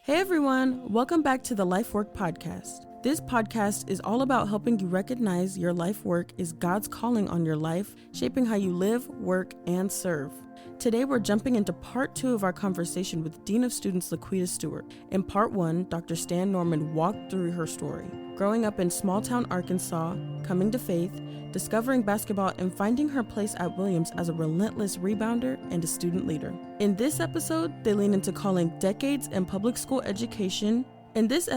Hey everyone, welcome back to the Life Work Podcast. This podcast is all about helping you recognize your life work is God's calling on your life, shaping how you live, work, and serve. Today we're jumping into part 2 of our conversation with Dean of Students Laquietta Stewart. In part 1, Dr. Stan Norman walked through her story, growing up in small-town Arkansas, coming to faith, discovering basketball, and finding her place at Williams as a relentless rebounder and a student leader. In this episode, they lean into calling decades in public school education and school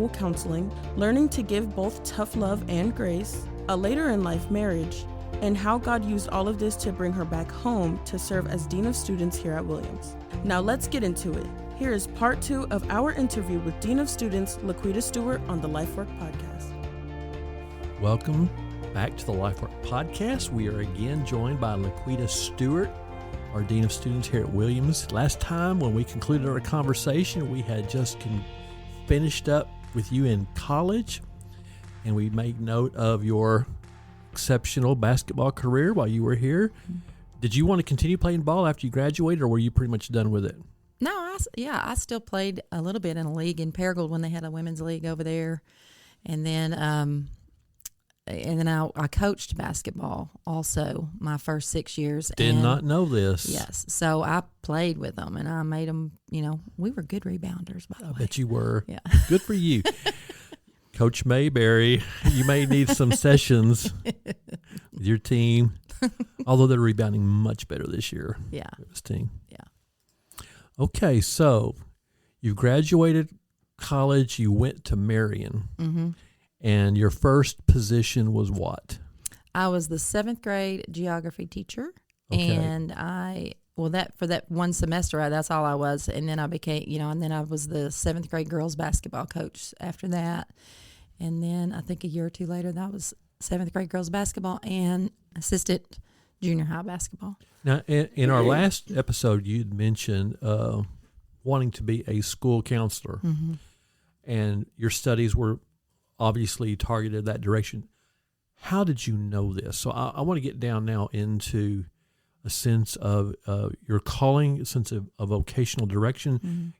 counseling, learning to give both tough love and grace, a later in life marriage, and how God used all of this to bring her back home to serve as Dean of Students here at Williams. Now let's get into it. Here is part 2 of our interview with Dean of Students Laquietta Stewart on the Life Work Podcast. Welcome back to the Life Work Podcast. We are again joined by Laquietta Stewart, our Dean of Students here at Williams. Last time when we concluded our conversation, we had just finished up with you in college, and we made note of your exceptional basketball career while you were here. Did you want to continue playing ball after you graduated, or were you pretty much done with it? No, I still played a little bit in a league in Paragould when they had a women's league over there, and then I coached basketball also my first 6 years. Did not know this. Yes, so I played with them, and I made them. We were good rebounders, by the way. I bet you were. Yeah, good for you. Coach Mayberry, you may need some sessions with your team, although they're rebounding much better this year. Yeah. This team. Yeah. Okay, so you graduated college, you went to Marion, and your first position was what? I was the 7th grade geography teacher, okay. And for that one semester, that's all I was, and then I became, and then I was the 7th grade girls basketball coach after that. And then I think a year or two later, that was 7th grade girls basketball and assistant junior high basketball. Now, in our last episode, you'd mentioned wanting to be a school counselor, and your studies were obviously targeted that direction. How did you know this? So I want to get down now into a sense of your calling, a sense of a vocational direction.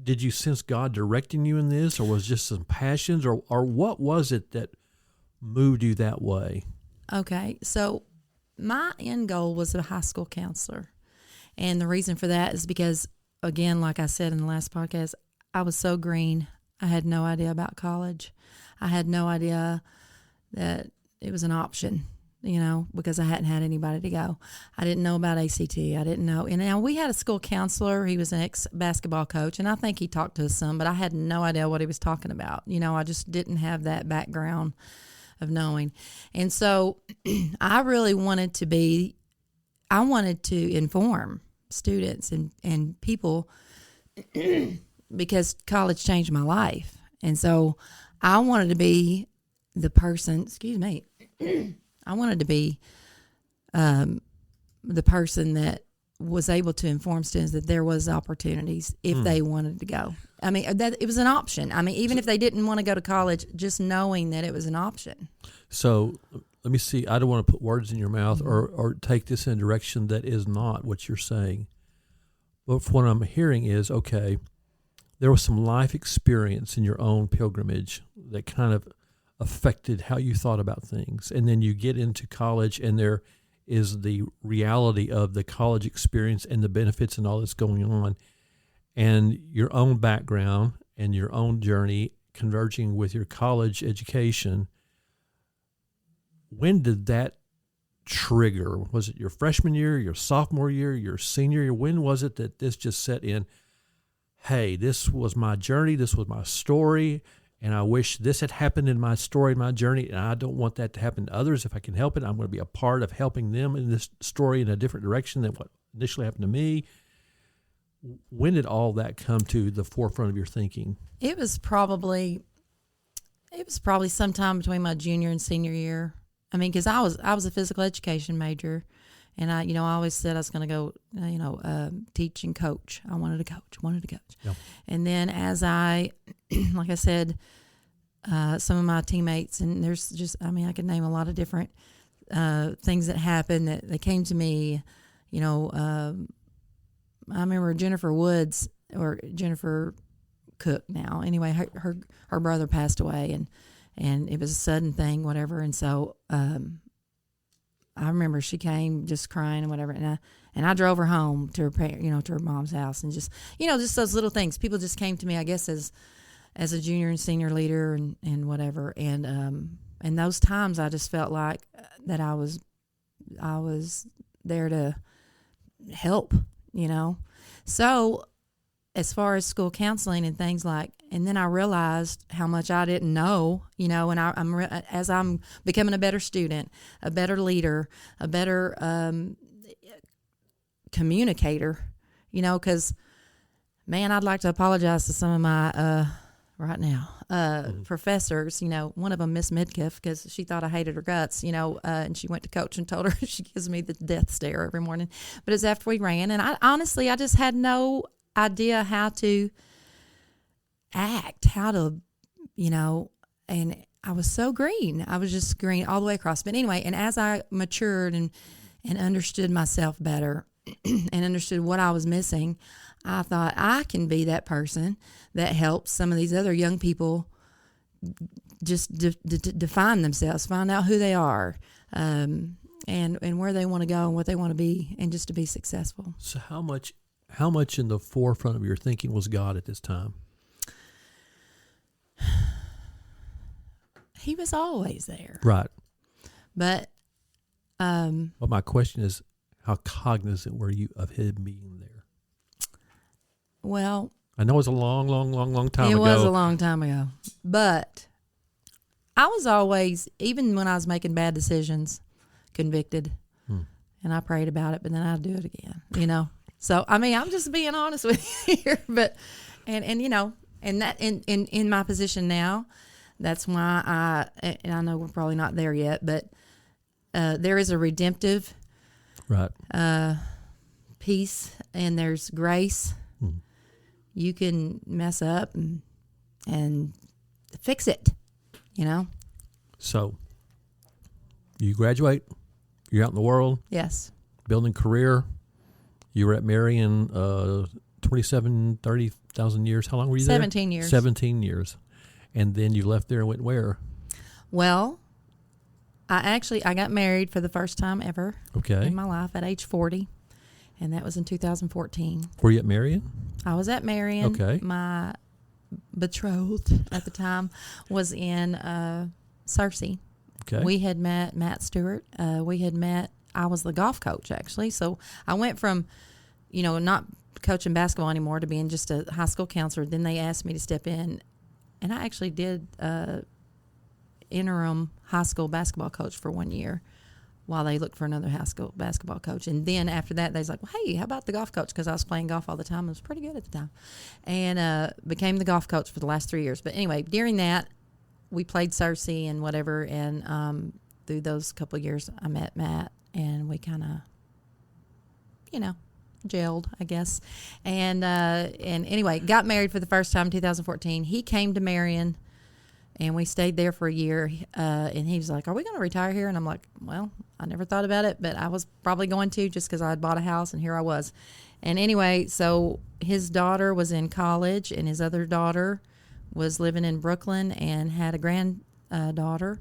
Did you sense God directing you in this, or was it just some passions, or what was it that moved you that way? Okay, so my end goal was a high school counselor, and the reason for that is because, again, like I said in the last podcast, I was so green. I had no idea about college. I had no idea that it was an option, because I hadn't had anybody to go. I didn't know about ACT. I didn't know. And now we had a school counselor. He was an ex-basketball coach, and I think he talked to us some, but I had no idea what he was talking about. I just didn't have that background of knowing. And so I really wanted to inform students and people because college changed my life. And so I wanted to be the person, I wanted to be the person that was able to inform students that there was opportunities if they wanted to go. I mean, that it was an option. I mean, even if they didn't want to go to college, just knowing that it was an option. So let me see. I don't want to put words in your mouth or take this in a direction that is not what you're saying. But what I'm hearing is, okay, there was some life experience in your own pilgrimage that kind of affected how you thought about things. And then you get into college, and there is the reality of the college experience and the benefits and all that's going on, and your own background and your own journey converging with your college education. When did that trigger? Was it your freshman year, your sophomore year, your senior year? When was it that this just set in? Hey, this was my journey, this was my story, and I wish this had happened in my story, my journey, and I don't want that to happen to others. If I can help it, I'm going to be a part of helping them in this story in a different direction than what initially happened to me. When did all that come to the forefront of your thinking? It was probably sometime between my junior and senior year. I mean, because I was a physical education major, and I always said I was going to go, teach and coach. I wanted to coach. Yeah. And then as I, like I said, some of my teammates, and there's just, I could name a lot of different things that happened that came to me, I remember Jennifer Woods, or Jennifer Cook now. Anyway, her brother passed away, and it was a sudden thing, whatever. And so I remember she came just crying and whatever, and I drove her home to her to her mom's house, and just just those little things. People just came to me, I guess, as a junior and senior leader and whatever, and those times I just felt like that I was there to help, So as far as school counseling and things and then I realized how much I didn't know, and as I'm becoming a better student, a better leader, a better communicator, because, man, I'd like to apologize to some of my right now professors. One of them, Miss Midkiff, because she thought I hated her guts, and she went to coach and told her she gives me the death stare every morning. But it's after we ran, and I just had no idea how to act, how to, and I was so green. I was just green all the way across. But anyway, and as I matured and understood myself better and understood what I was missing, I thought I can be that person that helps some of these other young people just define themselves, find out who they are, and where they want to go and what they want to be, and just to be successful. So how much in the forefront of your thinking was God at this time? He was always there. Right. But well, my question is, how cognizant were you of him being there? Well, I know it was a long time ago. It was a long time ago. But I was always, even when I was making bad decisions, convicted. And I prayed about it, but then I'd do it again, So, I mean, I'm just being honest with you here. But, and that in my position now, that's why and I know we're probably not there yet, but there is a redemptive peace, and there's grace. You can mess up and fix it, So you graduate, you're out in the world. Yes. Building career. You were at Marion 30,000 years. How long were you there? 17 years. 17 years. And then you left there and went where? Well, I got married for the first time ever in my life at age 40, and that was in 2014. Were you at Marion? I was at Marion. Okay. My betrothed at the time was in Searcy. Okay. We had met Matt Stewart. I was the golf coach, actually. So I went from, not coaching basketball anymore to being just a high school counselor. Then they asked me to step in, and I actually did interim high school basketball coach for 1 year while they looked for another high school basketball coach. And then after that, they was like, well, hey, how about the golf coach? Because I was playing golf all the time. I was pretty good at the time. And became the golf coach for the last 3 years. But anyway, during that, we played Searcy and whatever. And through those couple of years, I met Matt, and we kind of, gelled, I guess. And anyway, got married for the first time in 2014. He came to Marion, and we stayed there for a year. And he was like, are we going to retire here? And I'm like, well, I never thought about it, but I was probably going to, just because I had bought a house, and here I was. And anyway, so his daughter was in college, and his other daughter was living in Brooklyn and had a granddaughter.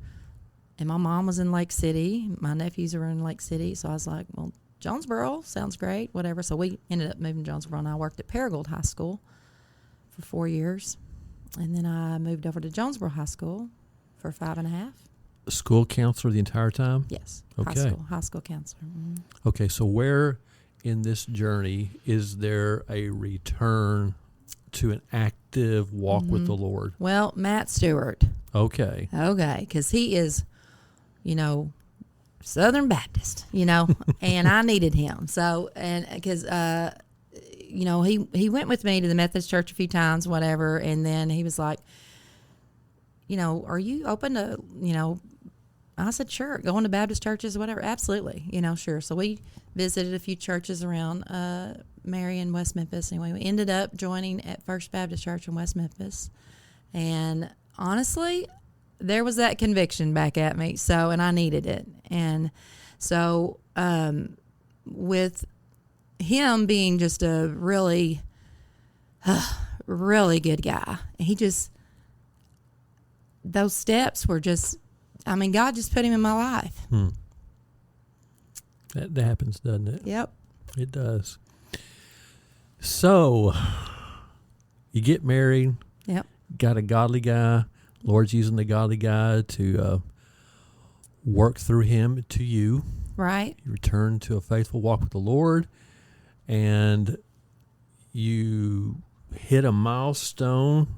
And my mom was in Lake City. My nephews were in Lake City. So I was like, well, Jonesboro sounds great, whatever. So we ended up moving to Jonesboro, and I worked at Paragould High School for 4 years. And then I moved over to Jonesboro High School for 5.5. School counselor the entire time? Yes. Okay. High school counselor. Mm-hmm. Okay, so where in this journey is there a return to an active walk with the Lord? Well, Matt Stewart. Okay, because he is, Southern Baptist, and I needed him. So, and because, he went with me to the Methodist Church a few times, whatever, and then he was like, are you open to, I said, sure, going to Baptist churches, whatever, absolutely, sure. So we visited a few churches around Marion, West Memphis. Anyway, we ended up joining at First Baptist Church in West Memphis, and honestly, there was that conviction back at me. So, and I needed it. And so, him being just a really, really good guy. He just, those steps were just, I mean, God just put him in my life. That happens, doesn't it? Yep. It does. So, you get married. Yep. Got a godly guy. Lord's using the godly guy to work through him to you. Right. You return to a faithful walk with the Lord, and you hit a milestone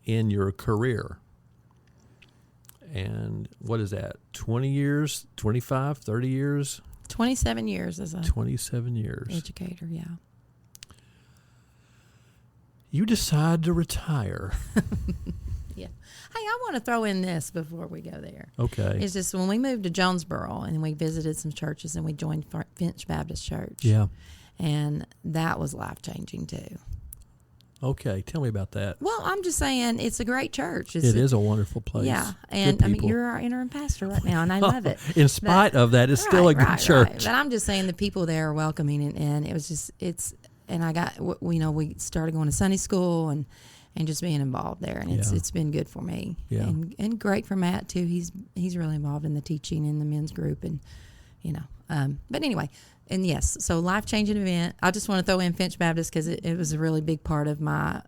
in your career. And what is that? 20 years, 25, 30 years? 27 years as a 27 years. educator, yeah. You decide to retire. Yeah. Hey, I want to throw in this before we go there. Okay. It's just when we moved to Jonesboro and we visited some churches and we joined Finch Baptist Church. Yeah. And that was life-changing too. Okay. Tell me about that. Well, I'm just saying it's a great church. It is a wonderful place. Yeah. And Good I mean, people. you're our interim pastor right now, and I love it. In spite of that, it's still a good church. Right. But I'm just saying the people there are welcoming, and it was just, and I got, we started going to Sunday school and just being involved there, and it's been good for me. Yeah. And great for Matt too. He's really involved in the teaching in the men's group, and but anyway, and yes, so life-changing event. I just want to throw in Finch Baptist because it was a really big part of my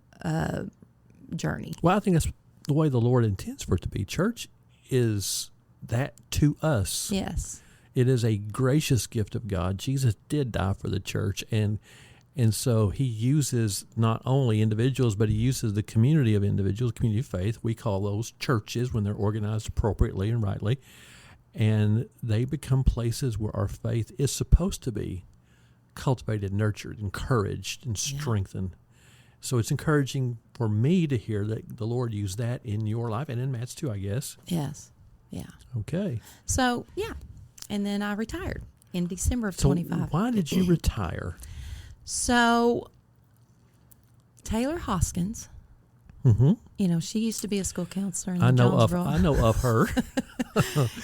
journey. Well, I think that's the way the Lord intends for it to be. Church is that to us. Yes. It is a gracious gift of God. Jesus did die for the church, and so he uses not only individuals, but he uses the community of individuals, community of faith. We call those churches when they're organized appropriately and rightly. And they become places where our faith is supposed to be cultivated, nurtured, encouraged, and strengthened. So it's encouraging for me to hear that the Lord used that in your life, and in Matt's too, I guess. Yes. Yeah. Okay. So, yeah. And then I retired in December of 25. Why did you retire? So, Taylor Hoskins, she used to be a school counselor in Jonesboro. I know of her.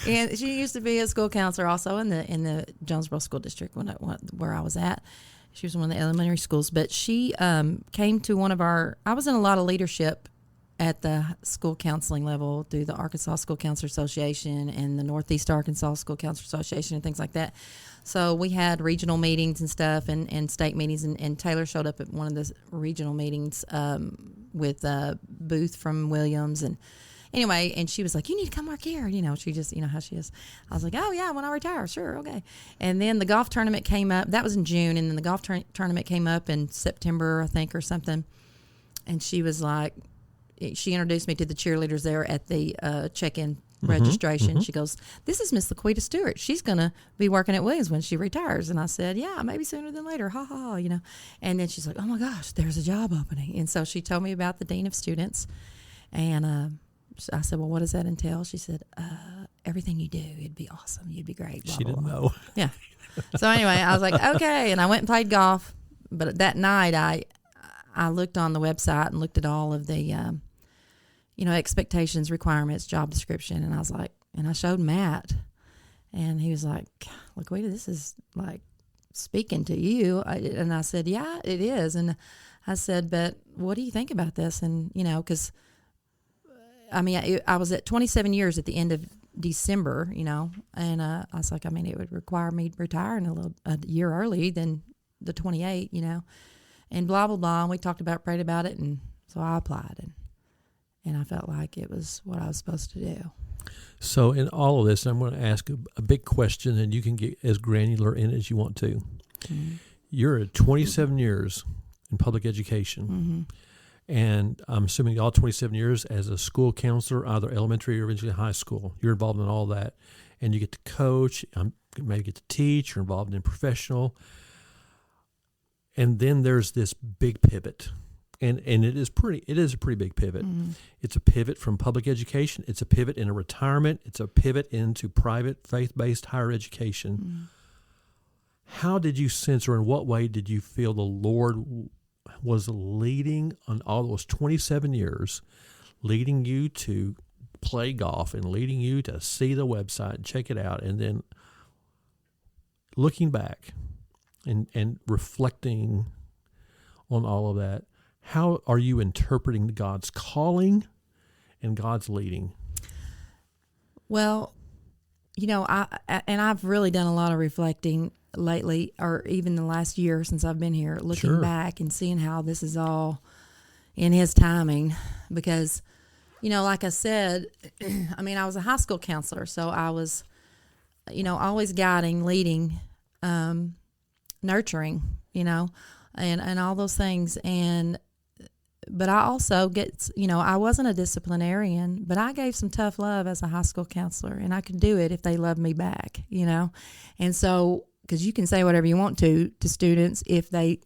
And she used to be a school counselor also in the Jonesboro School District where I was at. She was in one of the elementary schools. But she came to I was in a lot of leadership at the school counseling level through the Arkansas School Counselor Association and the Northeast Arkansas School Counselor Association and things like that. So we had regional meetings and stuff and state meetings, and Taylor showed up at one of the regional meetings with Booth from Williams. And anyway, and she was like, you need to come work here. She just, how she is. I was like, oh, yeah, when I retire, sure, okay. And then the golf tournament came up. That was in June, and then the golf tournament came up in September, I think, or something. And she was like, she introduced me to the cheerleaders there at the check-in registration. She goes, this is Miss Laquietta Stewart. She's going to be working at Williams when she retires. And I said, yeah, maybe sooner than later. Ha, ha, ha, And then she's like, oh, my gosh, there's a job opening. And so she told me about the Dean of Students. And I said, well, what does that entail? She said, everything you do, it'd be awesome. You'd be great. Blah, She blah, didn't blah. know. Yeah. So anyway, I was like, okay. And I went and played golf. But that night, I looked on the website and looked at all of the expectations, requirements, job description. And I was like, and I showed Matt, and he was like, Laquietta, this is like speaking to you. And I said, yeah, it is. And I said, but what do you think about this? And, because, I was at 27 years at the end of December, and I was like, it would require me retiring a year early than the 28, and blah, blah, blah. And we prayed about it. And so I applied, and I felt like it was what I was supposed to do. So in all of this, I'm going to ask a big question, and you can get as granular in it as you want to. Mm-hmm. You're at 27 years in public education, and I'm assuming all 27 years as a school counselor, either elementary or eventually high school. You're involved in all that, and you get to coach, maybe get to teach, you're involved in professional. And then there's this big pivot. And it is a pretty big pivot. Mm-hmm. It's a pivot from public education. It's a pivot into retirement. It's a pivot into private faith-based higher education. Mm-hmm. How did you sense, or in what way did you feel the Lord was leading on all those 27 years, leading you to play golf and leading you to see the website and check it out, and then looking back, and reflecting on all of that, how are you interpreting God's calling and God's leading? Well, I've really done a lot of reflecting lately, or even the last year since I've been here, looking back and seeing how this is all in His timing. Because, like I said, I was a high school counselor, so I was, always guiding, leading, nurturing, and all those things. But I also I wasn't a disciplinarian, but I gave some tough love as a high school counselor, and I could do it if they loved me back, And so, because you can say whatever you want to students if they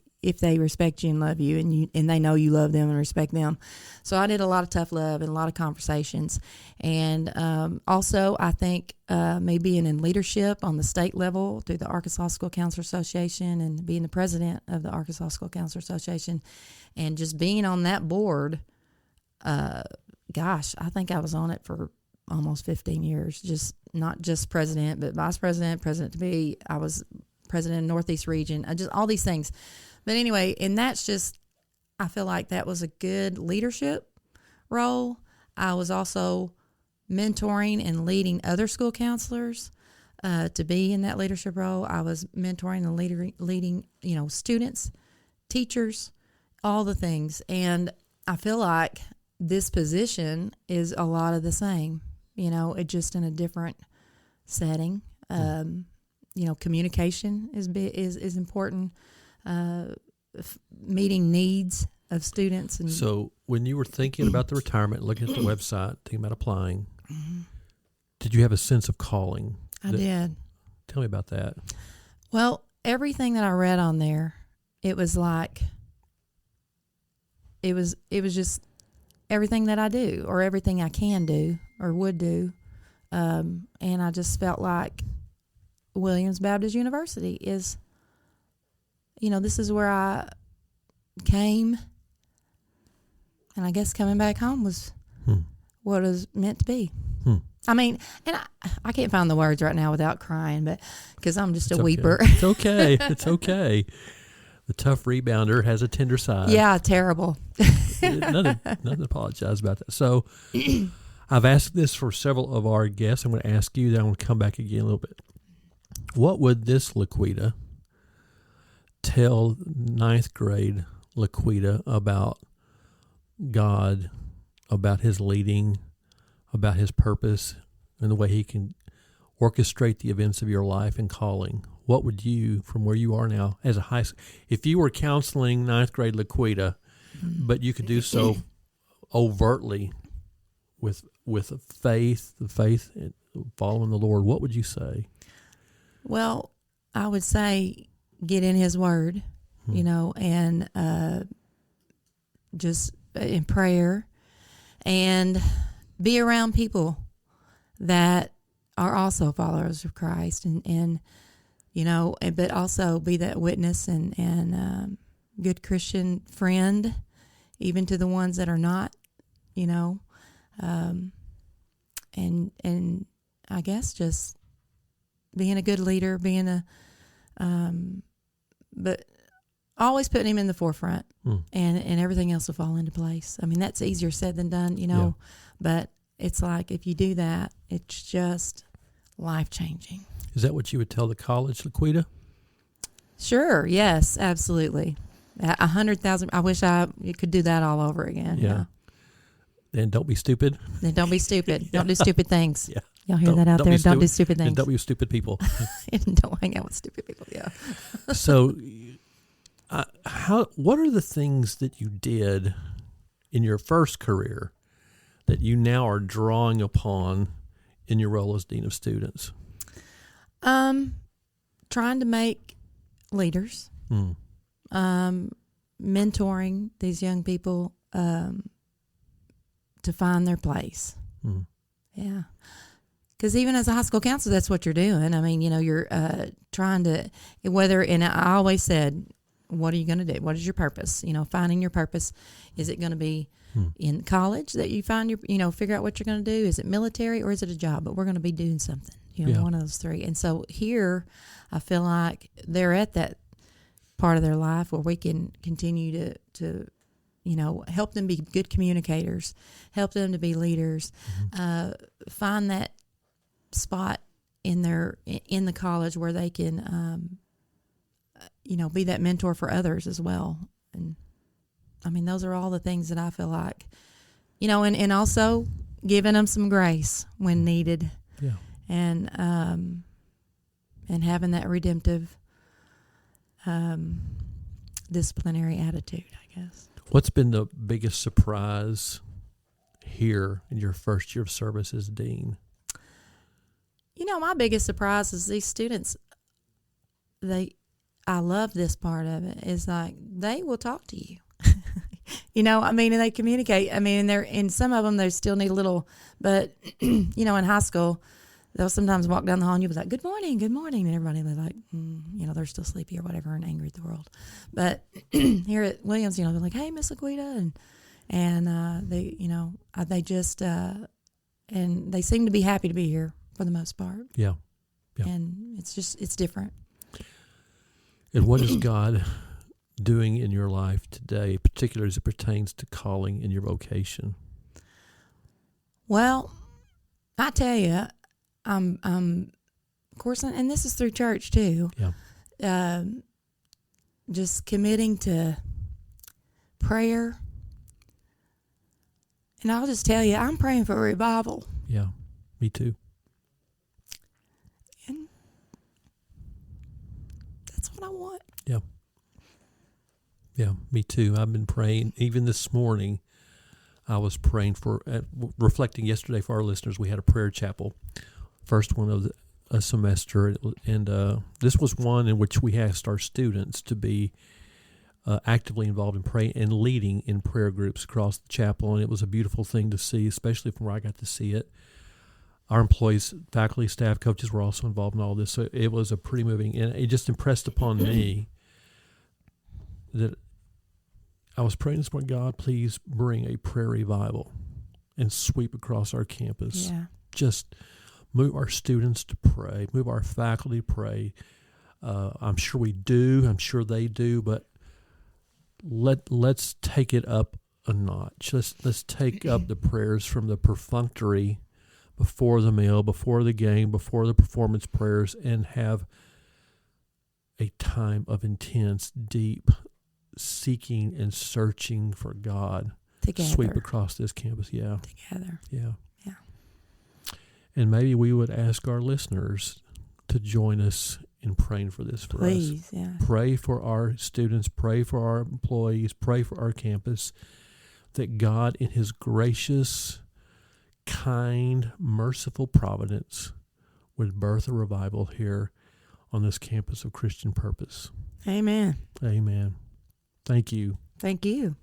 respect you and love you, and they know you love them and respect them. So I did a lot of tough love and a lot of conversations. And also, I think me being in leadership on the state level through the Arkansas School Counselor Association and being the president of the Arkansas School Counselor Association and just being on that board, I think I was on it for almost 15 years, just not just president, but vice president, president-to-be. I was president of Northeast region, just all these things. But anyway, and that's just, I feel like that was a good leadership role. I was also mentoring and leading other school counselors to be in that leadership role. I was mentoring and leading, students, teachers, all the things. And I feel like this position is a lot of the same, it just in a different setting. Communication is important. Meeting needs of students. And so when you were thinking about the retirement, looking at the website, thinking about applying, did you have a sense of calling? I did. Tell me about that. Well, everything that I read on there, it was like, it was just everything that I do or everything I can do or would do. And I just felt like Williams Baptist University is, this is where I came, and I guess coming back home was what it was meant to be. And I can't find the words right now without crying, but because I'm just a weeper. It's okay. It's okay. The tough rebounder has a tender side. Yeah, terrible. Nothing to apologize about that. So I've asked this for several of our guests. I'm going to ask you, then I'm going to come back again a little bit. What would this Laquietta tell ninth grade Laquietta about God, about His leading, about His purpose, and the way He can orchestrate the events of your life and calling? What would you, from where you are now as a high school, if you were counseling ninth grade Laquietta, but you could do so overtly with the faith and following the Lord, what would you say? Well, I would say get in His Word, and just in prayer, and be around people that are also followers of Christ, and but also be that witness and good Christian friend, even to the ones that are not, and I guess just being a good leader, but always putting Him in the forefront, and everything else will fall into place. That's easier said than done, but it's like if you do that, it's just life-changing. Is that what you would tell the college, Laquietta? Sure, yes, absolutely. 100,000. I wish you could do that all over again. Yeah. And don't be stupid. Then don't be stupid. Don't do stupid things. Yeah. Y'all hear that out there? Don't do stupid things. And don't be with stupid people. And don't hang out with stupid people, yeah. So, what are the things that you did in your first career that you now are drawing upon in your role as Dean of Students? Trying to make leaders, mentoring these young people to find their place. Yeah. Because even as a high school counselor, that's what you're doing. You're trying to, and I always said, what are you going to do? What is your purpose? Finding your purpose. Is it going to be in college that you find figure out what you're going to do? Is it military or is it a job? But we're going to be doing something, one of those three. And so here, I feel like they're at that part of their life where we can continue to help them be good communicators, help them to be leaders, find that spot in the college where they can, be that mentor for others as well. And I mean, those are all the things that I feel like, and also giving them some grace when needed. Yeah. And having that redemptive, disciplinary attitude, I guess. What's been the biggest surprise here in your first year of service as dean? My biggest surprise is these students, I love this part of it, is like they will talk to you. And they communicate. And some of them, they still need a little, but, in high school, they'll sometimes walk down the hall and you'll be like, good morning. And everybody will be like, they're still sleepy or whatever and angry at the world. But here at Williams, they're like, hey, Miss Laquietta. And they just, and they seem to be happy to be here for the most part. Yeah. And it's different. And what is God doing in your life today, particularly as it pertains to calling in your vocation? Well, I tell you, of course, and this is through church too. Yeah. Just committing to prayer. And I'll just tell you, I'm praying for a revival. Yeah, me too. And that's what I want. Yeah. Yeah, me too. I've been praying. Even this morning, I was praying for, reflecting yesterday for our listeners, we had a prayer chapel, first one of a semester. And this was one in which we asked our students to be actively involved in praying and leading in prayer groups across the chapel. And it was a beautiful thing to see, especially from where I got to see it. Our employees, faculty, staff, coaches were also involved in all this. So it was a pretty moving, and it just impressed upon me that I was praying this morning, God, please bring a prayer revival and sweep across our campus. Yeah. Just move our students to pray, move our faculty to pray. I'm sure we do. I'm sure they do. But let's take it up a notch. Let's take up the prayers from the perfunctory before the meal, before the game, before the performance prayers, and have a time of intense, deep seeking and searching for God. Together. Sweep across this campus. Yeah. Together. Yeah. Yeah. And maybe we would ask our listeners to join us in praying for this for us. Please, yeah. Pray for our students, pray for our employees, pray for our campus, that God in his gracious, kind, merciful providence would birth a revival here on this campus of Christian Purpose. Amen. Amen. Thank you. Thank you.